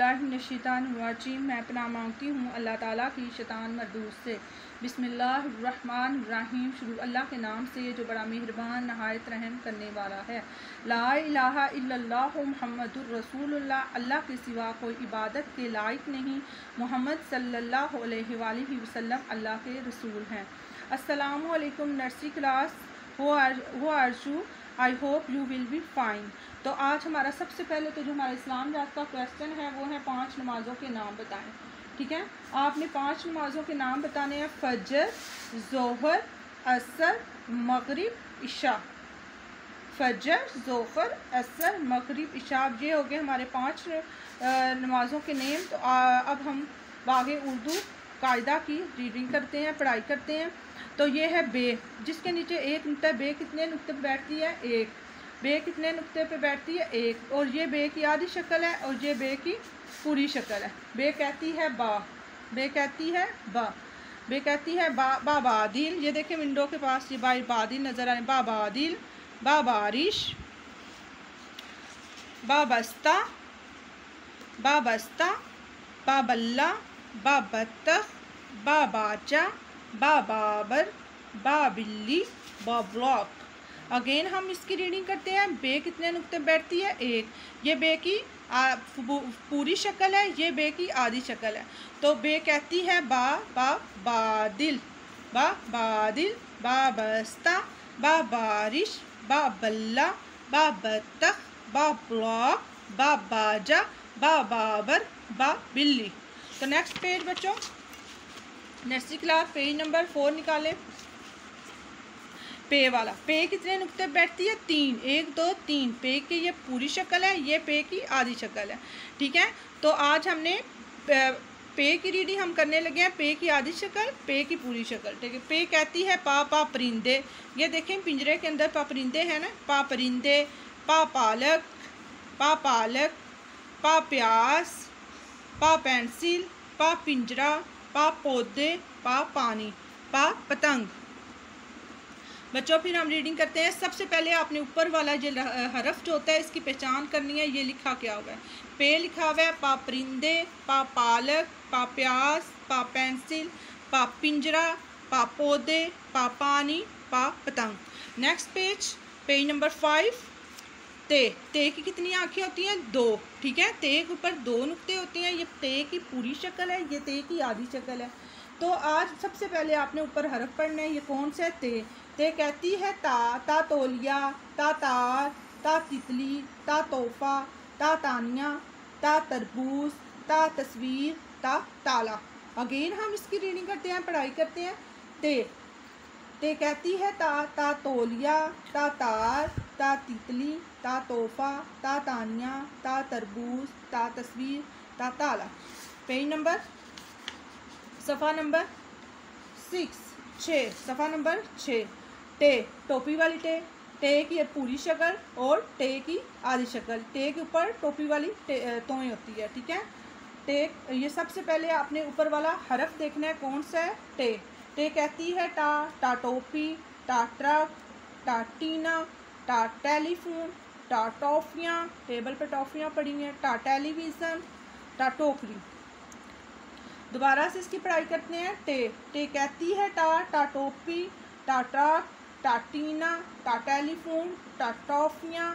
औज़ुबिल्लाहिमिनश्शैतानिर्रजीम। मैं पनाह मांगती हूँ अल्लाह ताला की शैतान मरदूस से। बिस्मिल्लाहिर्रहमानिर्रहीम। शुरू अल्लाह के नाम से जो बड़ा मेहरबान नहायत रहम करने वाला है। ला इलाहा इल्लल्लाहु मुहम्मदुर रसूलुल्लाह। अल्लाह के सिवा कोई इबादत के लायक नहीं। मोहम्मद सल्लल्लाहु अलैहि वसल्लम अल्लाह के रसूल हैं। अस्सलामु अलैकुम nursery class. Who are you? I hope you will be fine। तो आज हमारा सबसे पहले तो जो हमारा इस्लाम जात का क्वेश्चन है वो है 5 नमाज़ों के नाम बताएं। ठीक है, आपने 5 नमाज़ों के नाम बताने हैं। फजर, ज़ोहर, असर, मगरिब, इशा। फजर, ज़ोहर, असर, मगरिब, इशा। ये हो गए हमारे 5 नमाज़ों के नेम। तो अब हम बागे उर्दू कायदा की रीडिंग करते हैं, पढ़ाई करते हैं। तो ये है बे, जिसके नीचे एक नुक्ता। बे कितने नुक्ते पे बैठती है? एक। बे कितने नुक्ते पे बैठती है? एक। और ये बे की आधी शक्ल है और ये बे की पूरी शक्ल है। बे कहती है बा, बे कहती है बा, बे कहती है बा। बाबादिल, ये देखें विंडो के पास ये बादिल नज़र आ रहे हैं। बाबादिल, बाबारिश, बाबस्ता, बाबस्ता, बाबल्ला, बाबत्तख, बाबाचा, बाबाबर, बाबिल्ली, बाब्लॉक। अगेन हम इसकी रीडिंग करते हैं। बे कितने नुक्ते बैठती है? एक। ये बे की पूरी शक्ल है, ये बे की आधी शक्ल है। तो बे कहती है बा, बा बादिल, बा बादिल, बाबस्ता, बाबारिश, बाबल्ला, बाबत्तख, बाब्लॉक, बाबाजा, बाबाबर, बाबिल्ली। तो नेक्स्ट पेज बच्चों, नर्सरी क्लास पेज नंबर 4 निकालें। पे वाला। पे कितने नुक्ते बैठती है? 3। 1 2 3। पे की ये पूरी शक्ल है, ये पे की आधी शक्ल है। ठीक है, तो आज हमने पे की रीडिंग हम करने लगे हैं। पे की आधी शक्ल, पे की पूरी शक्ल। ठीक है, पे कहती है पा, पा परिंदे। ये देखें पिंजरे के अंदर पा परिंदे हैं ना। पा परिंदे, पा पालक, पा पालक, पा प्यास, पा पेंसिल, पा पिंजरा, पा पौधे, पा पानी, पा पतंग। बच्चों फिर हम रीडिंग करते हैं। सबसे पहले आपने ऊपर वाला जो हरफ जो होता है इसकी पहचान करनी है। ये लिखा क्या हुआ है? पे लिखा हुआ है। पा परिंदे, पा पालक, पा प्यास, पा पेंसिल, पा पिंजरा, पा पौधे, पा पानी, पा पतंग। Next page, page number 5। ते। ते की कितनी आंखें होती हैं? 2। ठीक है, ते के ऊपर 2 नुक्ते होते हैं। ये ते की पूरी शक्ल है, ये ते की आधी शक्ल है। तो आज सबसे पहले आपने ऊपर हरफ पढ़ना है। ये कौन सा है? ते। ते कहती है ता, ता तौलिया, ता तार, ता तितली, ता तोहफा, ता तानिया, ता तरबूज, ता तस्वीर, ता ताला। अगेन हम इसकी रीडिंग करते हैं, पढ़ाई करते हैं। ते। ते कहती है ता, ता तौलिया, ता तार, ता तितली, ता तोहफा, ता तानिया, ता तरबूज, ता तस्वीर, ता ताला। पेज नंबर, सफ़ा नंबर 6। सफ़ा नंबर 6। टे, टोपी वाली टे। टे की पूरी शक्ल और टे की आधी शक्ल। टे के ऊपर टोपी वाली तोएं होती है। ठीक है, टे। ये सबसे पहले आपने ऊपर वाला हरफ देखना है, कौन सा है? टे। टे कहती है टा, टा टोपी, टा ट्रक, टा टीना, टा टेलीफोन, टा टॉफ़ियाँ, टेबल पे टॉफ़ियाँ पड़ी हुई हैं, टा टेलीविज़न, टा टोकरी। दोबारा से इसकी पढ़ाई करते हैं। टे। टे कहती है टा, टा टोपी, टा ट्रक, टा टीना, टा टेलीफोन, टा टॉफ़ियाँ,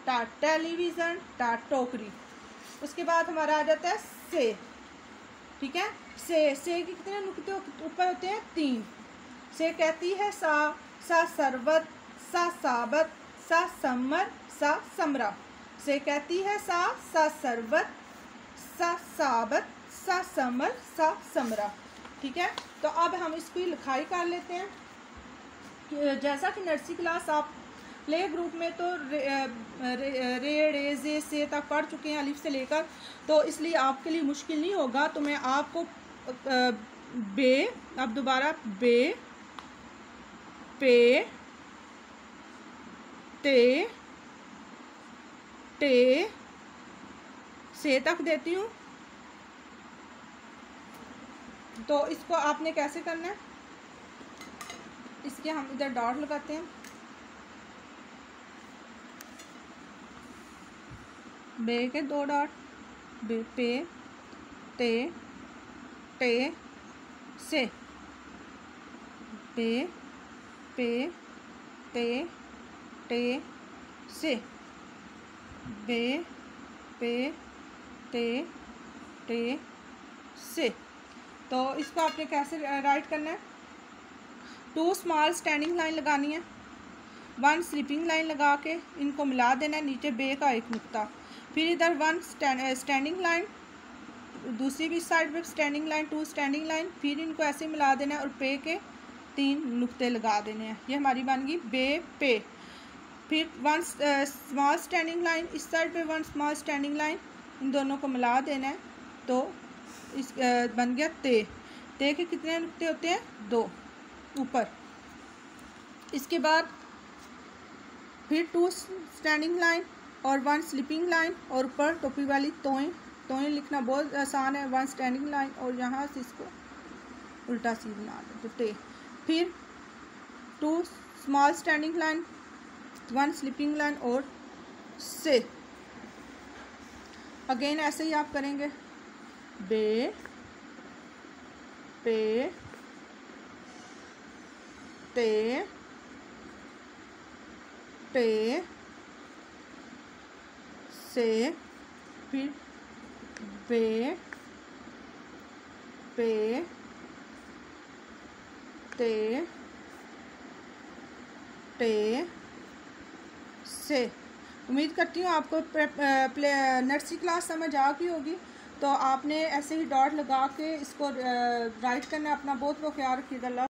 टा टेलीविज़न, टा टोकरी। उसके बाद हमारा आ जाता है से। ठीक है, से के कितने नुक्ते ऊपर होते हैं? 3। से कहती है सा, सा सरबत, सा साबत, सा समर, सा समरा। से कहती है सा, सा सरबत, सा साबत, सा समर, सा समरा। ठीक है, तो अब हम इसकी लिखाई कर लेते हैं। जैसा कि नर्सरी क्लास आप प्ले ग्रुप में तो रे रे जे से तक पढ़ चुके हैं, अलिफ से लेकर, तो इसलिए आपके लिए मुश्किल नहीं होगा। तो मैं आपको बे, अब दोबारा बे, पे, ते, टे, से तक देती हूँ। तो इसको आपने कैसे करना है? इसके हम इधर डॉट लगाते हैं। बे के 2 डॉट, पे ते टे से, बे पे ते टे से, बे पे ते टे से। तो इसको आपने कैसे राइट करना है? 2 स्मॉल स्टैंडिंग लाइन लगानी है, 1 स्लीपिंग लाइन लगा के इनको मिला देना है, नीचे बे का एक नुक्ता, फिर इधर 1 स्टैंडिंग लाइन, दूसरी भी साइड पे स्टैंडिंग लाइन, 2 स्टैंडिंग लाइन, फिर इनको ऐसे मिला देना है और पे के 3 नुक्ते लगा देने हैं। ये हमारी बन गई बे पे। फिर 1 स्मॉल स्टैंडिंग लाइन, इस साइड पे 1 स्मॉल स्टैंडिंग लाइन, इन दोनों को मिला देना है, तो इस बन गया ते। ते के कितने नुक्ते होते हैं? 2 ऊपर। इसके बाद फिर 2 स्टैंडिंग लाइन और 1 स्लीपिंग लाइन, और ऊपर टोपी वाली तोएं। तोएं लिखना बहुत आसान है, 1 स्टैंडिंग लाइन और यहाँ से इसको उल्टा सी बना दो तो टे। फिर 2 small standing line, 1 sleeping line और से। अगेन ऐसे ही आप करेंगे, बे पे ते टे से, फिर बे पे ते टे से। उम्मीद करती हूँ आपको नर्सरी क्लास समझ आ गई होगी। तो आपने ऐसे ही डॉट लगा के इसको राइट करना है। अपना बहुत ख्याल रखिएगा।